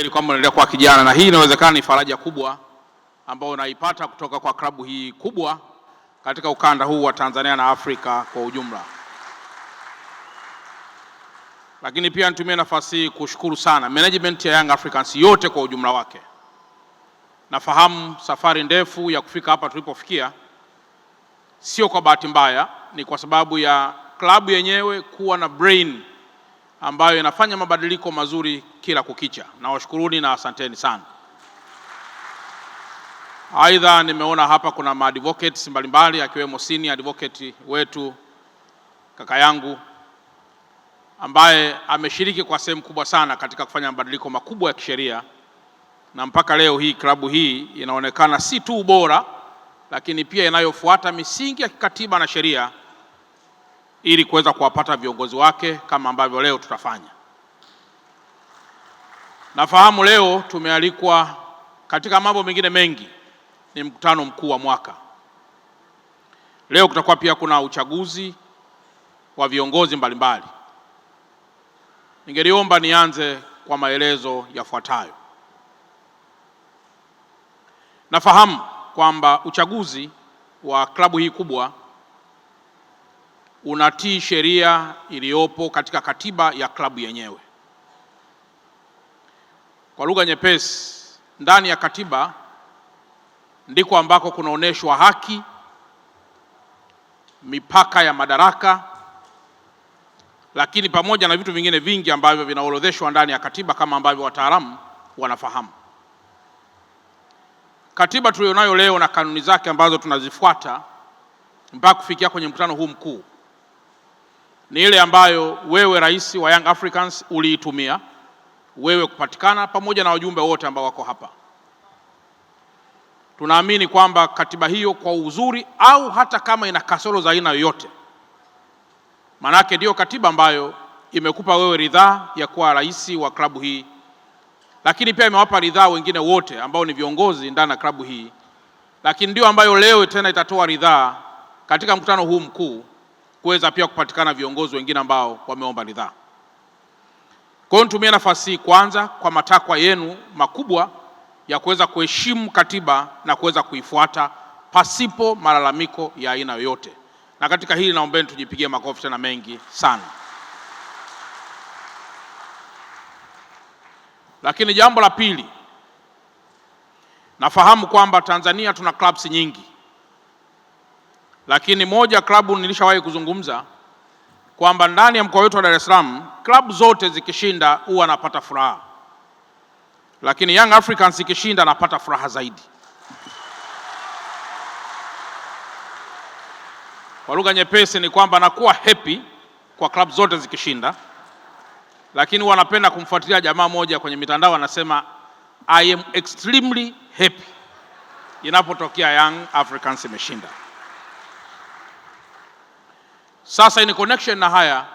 kweli kwamba unaendelea kuwa kijana, na hii inawezekana ni faraja kubwa ambayo unaipata kutoka kwa klabu hii kubwa katika ukanda huu wa Tanzania na Afrika kwa ujumla. Lakini pia nitumie nafasi hii kushukuru sana management ya Young Africans yote kwa ujumla wake. Nafahamu safari ndefu ya kufika hapa tulipofikia sio kwa bahati mbaya, ni kwa sababu ya klabu yenyewe kuwa na brain ambayo inafanya mabadiliko mazuri kila kukicha. Nawashukuruni na asanteni sana. Aidha, nimeona hapa kuna ma-advocates mbalimbali akiwemo senior advocate wetu kaka yangu ambaye ameshiriki kwa sehemu kubwa sana katika kufanya mabadiliko makubwa ya kisheria, na mpaka leo hii klabu hii inaonekana si tu bora lakini pia inayofuata misingi ya kikatiba na sheria ili kuweza kuwapata viongozi wake kama ambavyo leo tutafanya. Nafahamu leo tumealikwa katika mambo mengine mengi, ni mkutano mkuu wa mwaka. Leo kutakuwa pia kuna uchaguzi wa viongozi mbalimbali. Ningeliomba nianze kwa maelezo yafuatayo. Nafahamu kwamba uchaguzi wa klabu hii kubwa unatii sheria iliyopo katika katiba ya klabu yenyewe. Kwa lugha nyepesi, ndani ya katiba ndiko ambako kunaoneshwa haki, mipaka ya madaraka, lakini pamoja na vitu vingine vingi ambavyo vinaorodheshwa ndani ya katiba kama ambavyo wataalamu wanafahamu. Katiba tulionayo leo na kanuni zake ambazo tunazifuata mpaka kufikia kwenye mkutano huu mkuu ni ile ambayo wewe rais wa Young Africans uliitumia wewe kupatikana pamoja na wajumbe wote ambao wako hapa. Tunaamini kwamba katiba hiyo kwa uzuri au hata kama ina kasoro za aina yoyote, manake ndio katiba ambayo imekupa wewe ridhaa ya kuwa rais wa klabu hii, lakini pia imewapa ridhaa wengine wote ambao ni viongozi ndani ya klabu hii, lakini ndio ambayo leo tena itatoa ridhaa katika mkutano huu mkuu kuweza pia kupatikana viongozi wengine ambao wameomba ridhaa. Kwa hiyo nitumie nafasi hii kwanza kwa matakwa yenu makubwa ya kuweza kuheshimu katiba na kuweza kuifuata pasipo malalamiko ya aina yoyote. Na katika hili naombeni tujipigie makofi tena mengi sana. Lakini jambo la pili, nafahamu kwamba Tanzania tuna clubs nyingi, lakini moja klabu nilishawahi kuzungumza kwamba ndani ya mkoa wetu wa Dar es Salaam klabu zote zikishinda huwa napata furaha, lakini Young Africans ikishinda napata furaha zaidi. Kwa lugha nyepesi ni kwamba nakuwa happy kwa klabu zote zikishinda, lakini wanapenda kumfuatilia jamaa moja kwenye mitandao anasema I am extremely happy inapotokea Young Africans imeshinda. Sasa in connection na haya,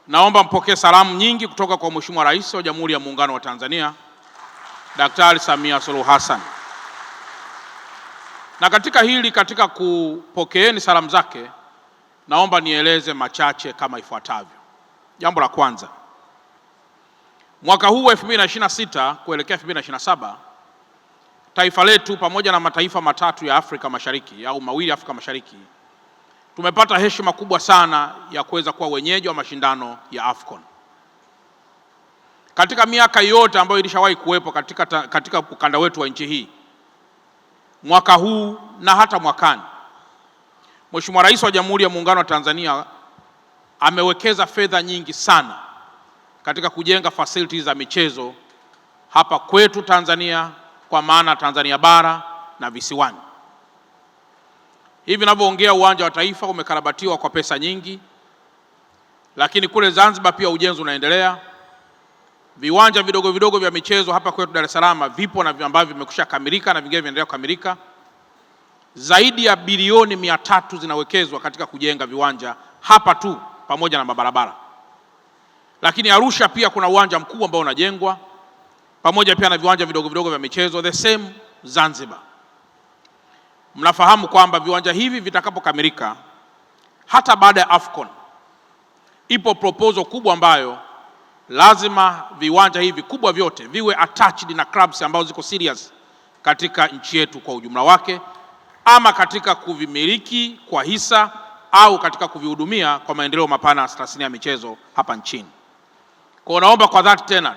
naomba mpokee salamu nyingi kutoka kwa Mheshimiwa Rais wa Jamhuri ya Muungano wa Tanzania Daktari Samia Suluhu Hassan. Na katika hili, katika kupokeeni salamu zake, naomba nieleze machache kama ifuatavyo. Jambo la kwanza, mwaka huu 2026 kuelekea 2027 taifa letu pamoja na mataifa matatu ya Afrika Mashariki au mawili Afrika Mashariki tumepata heshima kubwa sana ya kuweza kuwa wenyeji wa mashindano ya AFCON. Katika miaka yote ambayo ilishawahi kuwepo katika ukanda wetu wa nchi hii, mwaka huu na hata mwakani, Mheshimiwa Rais wa Jamhuri ya Muungano wa Tanzania amewekeza fedha nyingi sana katika kujenga facilities za michezo hapa kwetu Tanzania, kwa maana Tanzania bara na visiwani. Hivi ninavyoongea uwanja wa Taifa umekarabatiwa kwa pesa nyingi, lakini kule Zanzibar pia ujenzi unaendelea. Viwanja vidogo vidogo vya michezo hapa kwetu Dar es Salaam vipo na ambavyo vimekwisha kamilika na vingine vinaendelea kukamilika. Zaidi ya bilioni 300 zinawekezwa katika kujenga viwanja hapa tu pamoja na mabarabara. Lakini Arusha pia kuna uwanja mkubwa ambao unajengwa pamoja pia na viwanja vidogo vidogo vya michezo, the same Zanzibar. Mnafahamu kwamba viwanja hivi vitakapokamilika, hata baada ya AFCON ipo proposal kubwa ambayo lazima viwanja hivi vikubwa vyote viwe attached na clubs ambazo ziko serious katika nchi yetu kwa ujumla wake, ama katika kuvimiliki kwa hisa au katika kuvihudumia kwa maendeleo mapana ya tasnia ya michezo hapa nchini. Kwa naomba kwa dhati tena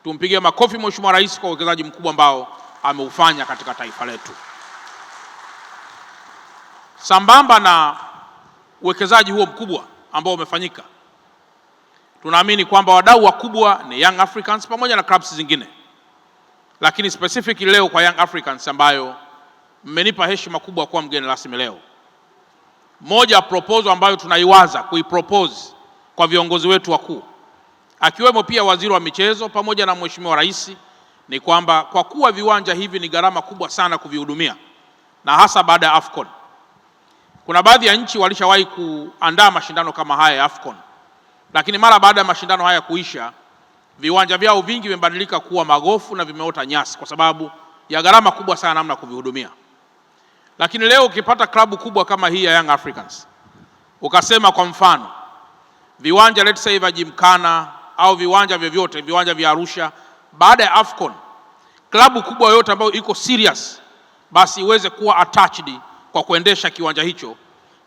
tumpigie makofi Mheshimiwa Rais kwa uwekezaji mkubwa ambao ameufanya katika taifa letu. Sambamba na uwekezaji huo mkubwa ambao umefanyika, tunaamini kwamba wadau wakubwa ni Young Africans pamoja na clubs zingine, lakini specifically leo kwa Young Africans ambayo mmenipa heshima kubwa kuwa mgeni rasmi leo. Moja ya proposal ambayo tunaiwaza kuipropose kwa viongozi wetu wakuu, akiwemo pia waziri wa michezo pamoja na Mheshimiwa Rais, ni kwamba kwa kuwa viwanja hivi ni gharama kubwa sana kuvihudumia, na hasa baada ya AFCON. Kuna baadhi ya nchi walishawahi kuandaa mashindano kama haya ya AFCON, lakini mara baada ya mashindano haya kuisha, viwanja vyao vingi vimebadilika kuwa magofu na vimeota nyasi kwa sababu ya gharama kubwa sana namna kuvihudumia. Lakini leo ukipata klabu kubwa kama hii ya Young Africans, ukasema kwa mfano viwanja let's say vya Gymkhana au viwanja vyovyote, viwanja vya Arusha, baada ya AFCON, klabu kubwa yote ambayo iko serious basi iweze kuwa attached kwa kuendesha kiwanja hicho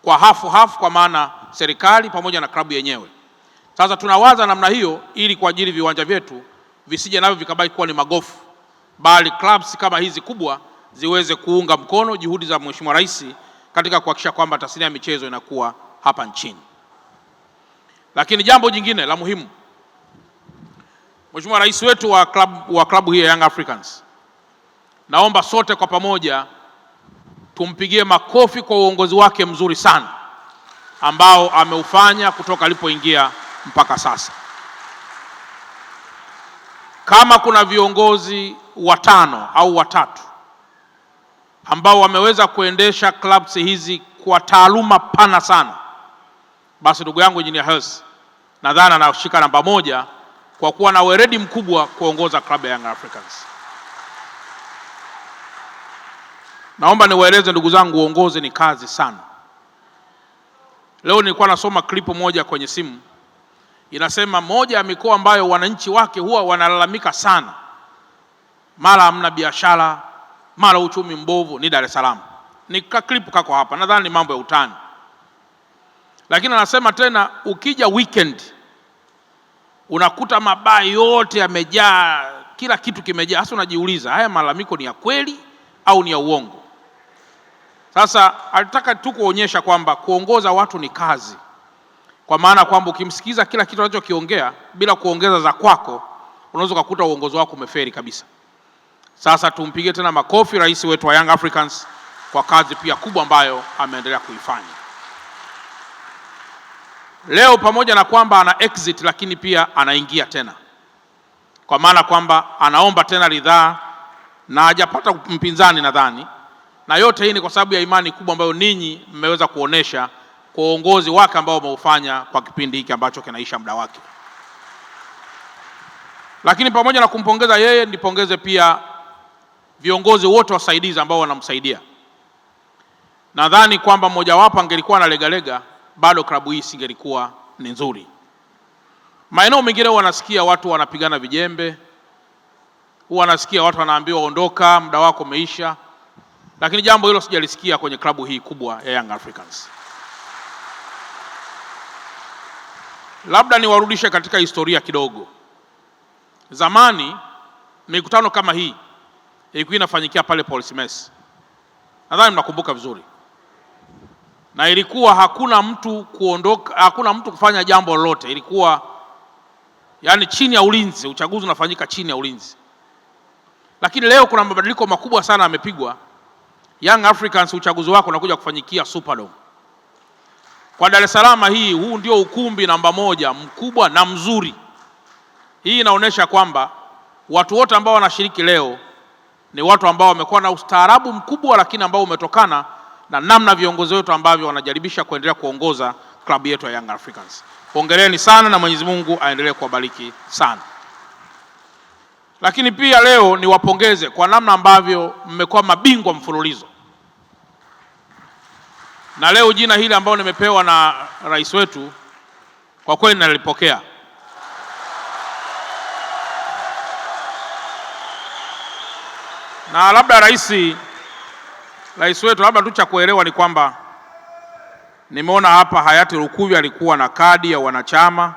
kwa hafu, kwa maana serikali pamoja na klabu yenyewe. Sasa tunawaza namna hiyo ili kwa ajili viwanja vyetu visije navyo vikabaki kuwa ni magofu, bali clubs kama hizi kubwa ziweze kuunga mkono juhudi za Mheshimiwa Rais katika kuhakikisha kwamba tasnia ya michezo inakuwa hapa nchini. Lakini jambo jingine la muhimu, Mheshimiwa Rais wetu wa klabu hii ya Young Africans, naomba sote kwa pamoja tumpigie makofi kwa uongozi wake mzuri sana ambao ameufanya kutoka alipoingia mpaka sasa. Kama kuna viongozi watano au watatu ambao wameweza kuendesha clubs hizi kwa taaluma pana sana, basi ndugu yangu Engineer Hersi nadhani anashika namba moja kwa kuwa na weledi mkubwa kuongoza klabu ya Young Africans. Naomba niwaeleze ndugu zangu, uongozi ni kazi sana. Leo nilikuwa nasoma klipu moja kwenye simu, inasema moja ya mikoa ambayo wananchi wake huwa wanalalamika sana, mara hamna biashara, mara uchumi mbovu, ni Dar es Salaam. Ni klipu kako hapa, nadhani ni mambo ya utani. Lakini anasema tena ukija weekend unakuta mabaa yote yamejaa, kila kitu kimejaa. Hasa unajiuliza haya malalamiko ni ya kweli au ni ya uongo? Sasa alitaka tu kuonyesha kwamba kuongoza watu ni kazi, kwa maana kwamba ukimsikiza kila kitu anachokiongea bila kuongeza za kwako, unaweza kukuta uongozi wako umeferi kabisa. Sasa tumpige tena makofi rais wetu wa Young Africans kwa kazi pia kubwa ambayo ameendelea kuifanya. Leo pamoja na kwamba ana exit, lakini pia anaingia tena, kwa maana kwamba anaomba tena ridhaa na hajapata mpinzani nadhani, na yote hii ni kwa sababu ya imani kubwa ambayo ninyi mmeweza kuonesha kwa uongozi wake ambao umeufanya kwa kipindi hiki ambacho kinaisha muda wake. Lakini pamoja na kumpongeza yeye, nipongeze pia viongozi wote wasaidizi ambao wanamsaidia. Nadhani kwamba mmoja wapo angelikuwa na legalega, bado klabu hii singelikuwa ni nzuri. Maeneo mengine wanasikia watu wanapigana vijembe, wanasikia watu wanaambiwa ondoka, muda wako umeisha, lakini jambo hilo sijalisikia kwenye klabu hii kubwa ya Young Africans. Labda niwarudishe katika historia kidogo. Zamani mikutano kama hii ilikuwa inafanyikia pale Police Mess. Nadhani mnakumbuka vizuri. Na ilikuwa hakuna mtu kuondoka, hakuna mtu kufanya jambo lolote. Ilikuwa yani chini ya ulinzi, uchaguzi unafanyika chini ya ulinzi. Lakini leo kuna mabadiliko makubwa sana yamepigwa. Young Africans uchaguzi wako unakuja kufanyikia Superdome. Kwa Dar es Salaam hii, huu ndio ukumbi namba moja mkubwa na mzuri. Hii inaonyesha kwamba watu wote ambao wanashiriki leo ni watu ambao wamekuwa na ustaarabu mkubwa, lakini ambao umetokana na namna viongozi wetu ambavyo wanajaribisha kuendelea kuongoza klabu yetu ya Young Africans. Hongereni sana na Mwenyezi Mungu aendelee kuwabariki sana. Lakini pia leo niwapongeze kwa namna ambavyo mmekuwa mabingwa mfululizo. Na leo jina hili ambalo nimepewa na rais wetu kwa kweli nalipokea. Na labda rais wetu, labda tu cha kuelewa ni kwamba nimeona hapa hayati Lukuvi alikuwa na kadi ya wanachama,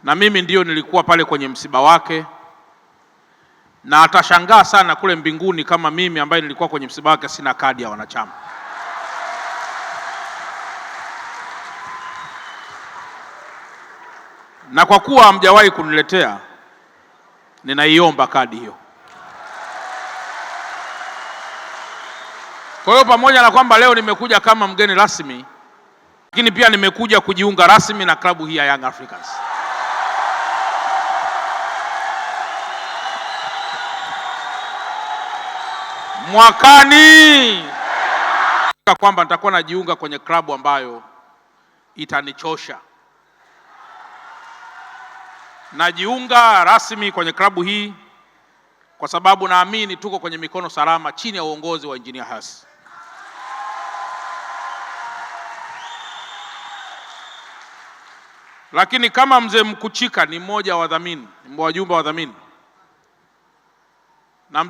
na mimi ndio nilikuwa pale kwenye msiba wake, na atashangaa sana kule mbinguni kama mimi ambaye nilikuwa kwenye msiba wake sina kadi ya wanachama. Na kwa kuwa hamjawahi kuniletea, ninaiomba kadi hiyo. Kwa hiyo pamoja na kwamba leo nimekuja kama mgeni rasmi, lakini pia nimekuja kujiunga rasmi na klabu hii ya Young Africans. Mwakani kwamba nitakuwa najiunga kwenye klabu ambayo itanichosha. Najiunga rasmi kwenye klabu hii kwa sababu naamini tuko kwenye mikono salama chini ya uongozi wa Engineer Hersi. Lakini kama mzee Mkuchika ni mmoja wa wadhamini, ni wajumbe wa wadhamini, na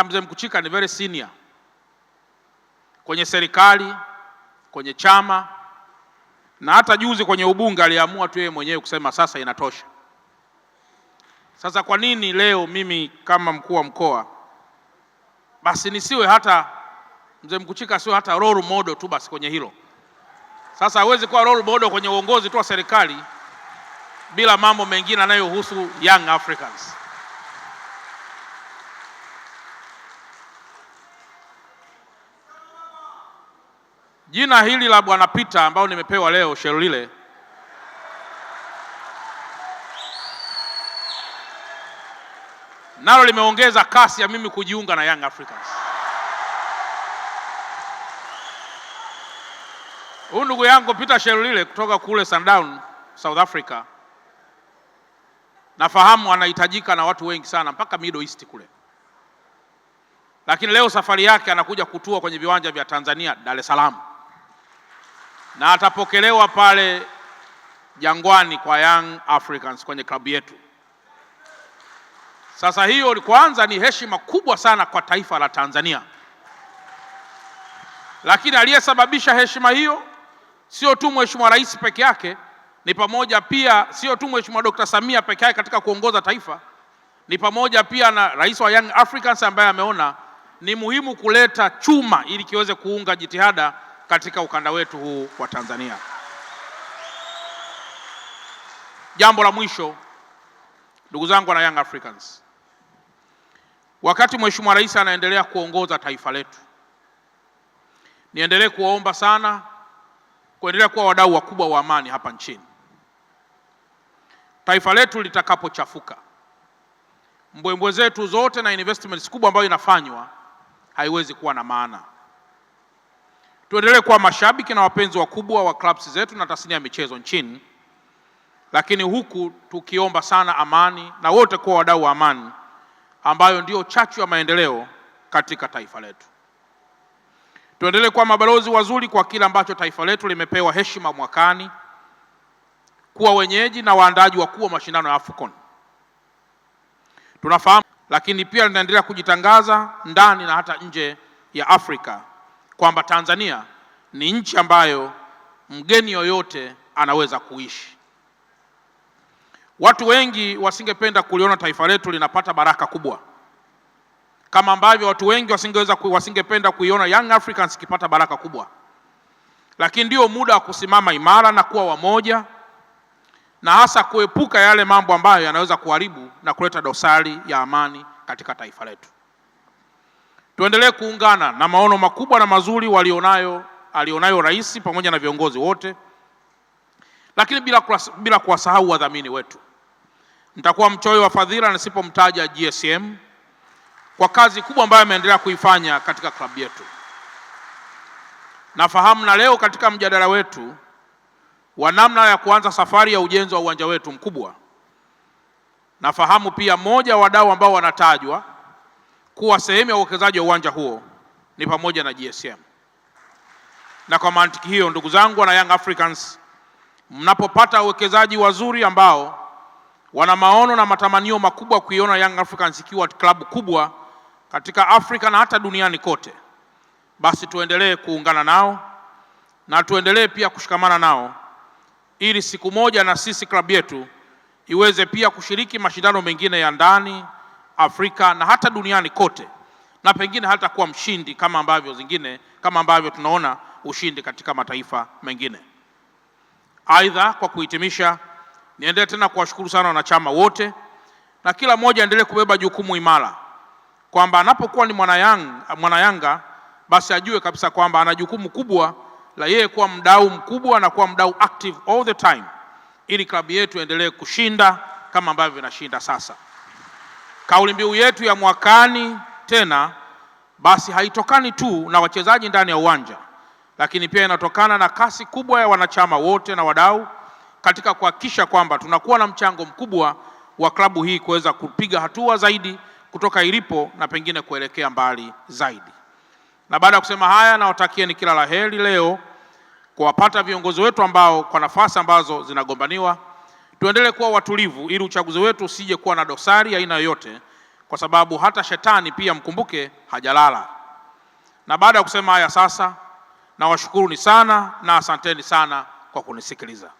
mzee Mkuchika ni very senior kwenye serikali, kwenye chama, na hata juzi kwenye ubunge aliamua tu yeye mwenyewe kusema sasa inatosha. Sasa kwa nini leo mimi kama mkuu wa mkoa basi nisiwe hata mzee Mkuchika sio hata role model tu basi kwenye hilo? Sasa hawezi kuwa role model kwenye uongozi tu wa serikali bila mambo mengine yanayohusu Young Africans. Jina hili la Bwana Peter ambao nimepewa leo Shelile, nalo limeongeza kasi ya mimi kujiunga na Young Africans. Huyu ndugu yangu Peter Shelile kutoka kule Sundown, South Africa, nafahamu anahitajika na watu wengi sana mpaka Middle East kule. Lakini leo safari yake anakuja kutua kwenye viwanja vya Tanzania, Dar es Salaam, na atapokelewa pale Jangwani kwa Young Africans kwenye klabu yetu. Sasa hiyo kwanza ni heshima kubwa sana kwa taifa la Tanzania. Lakini aliyesababisha heshima hiyo sio tu Mheshimiwa Rais peke yake, ni pamoja pia sio tu Mheshimiwa Dr. Samia peke yake katika kuongoza taifa, ni pamoja pia na Rais wa Young Africans ambaye ameona ni muhimu kuleta chuma ili kiweze kuunga jitihada katika ukanda wetu huu wa Tanzania. Jambo la mwisho, ndugu zangu na Young Africans, wakati Mheshimiwa Rais anaendelea kuongoza taifa letu, niendelee kuwaomba sana kuendelea kuwa wadau wakubwa wa amani hapa nchini. Taifa letu litakapochafuka, mbwembwe zetu zote na investments kubwa ambayo inafanywa haiwezi kuwa na maana. Tuendelee kuwa mashabiki na wapenzi wakubwa wa clubs zetu na tasnia ya michezo nchini, lakini huku tukiomba sana amani na wote kuwa wadau wa amani ambayo ndio chachu ya maendeleo katika taifa letu. Tuendelee kuwa mabalozi wazuri kwa kila ambacho taifa letu limepewa heshima mwakani, kuwa wenyeji na waandaji wakuu wa mashindano ya AFCON. Tunafahamu, lakini pia tunaendelea kujitangaza ndani na hata nje ya Afrika kwamba Tanzania ni nchi ambayo mgeni yoyote anaweza kuishi. Watu wengi wasingependa kuliona taifa letu linapata baraka kubwa, kama ambavyo watu wengi wasingependa kuiona Young Africans ikipata baraka kubwa. Lakini ndio muda wa kusimama imara na kuwa wamoja, na hasa kuepuka yale mambo ambayo yanaweza kuharibu na kuleta dosari ya amani katika taifa letu. Tuendelee kuungana na maono makubwa na mazuri alionayo rais pamoja na viongozi wote, lakini bila kuwasahau wadhamini wetu. Nitakuwa mchoyo wa fadhila nisipomtaja GSM kwa kazi kubwa ambayo ameendelea kuifanya katika klabu yetu. Nafahamu na leo katika mjadala wetu wa namna ya kuanza safari ya ujenzi wa uwanja wetu mkubwa, nafahamu pia moja wa wadau ambao wanatajwa kuwa sehemu ya uwekezaji wa uwanja huo ni pamoja na GSM. Na kwa mantiki hiyo, ndugu zangu na Young Africans, mnapopata uwekezaji wazuri ambao wana maono na matamanio makubwa kuiona Young Africans ikiwa klabu kubwa katika Afrika na hata duniani kote. Basi tuendelee kuungana nao na tuendelee pia kushikamana nao ili siku moja na sisi klabu yetu iweze pia kushiriki mashindano mengine ya ndani Afrika na hata duniani kote, na pengine hata kuwa mshindi kama ambavyo tunaona ushindi katika mataifa mengine. Aidha, kwa kuhitimisha, niendelee tena kuwashukuru sana wanachama wote, na kila mmoja endelee kubeba jukumu imara kwamba anapokuwa ni mwana Yanga basi ajue kabisa kwamba ana jukumu kubwa la yeye kuwa mdau mkubwa na kuwa mdau active all the time ili klabu yetu endelee kushinda kama ambavyo inashinda sasa. Kauli mbiu yetu ya mwakani tena basi haitokani tu na wachezaji ndani ya uwanja, lakini pia inatokana na kasi kubwa ya wanachama wote na wadau katika kuhakikisha kwamba tunakuwa na mchango mkubwa wa klabu hii kuweza kupiga hatua zaidi kutoka ilipo na pengine kuelekea mbali zaidi. Na baada ya kusema haya, nawatakieni kila la heri leo kuwapata viongozi wetu ambao kwa nafasi ambazo zinagombaniwa. Tuendelee kuwa watulivu ili uchaguzi wetu usije kuwa na dosari aina yoyote, kwa sababu hata shetani pia mkumbuke hajalala. Na baada ya kusema haya sasa, nawashukuruni sana na asanteni sana kwa kunisikiliza.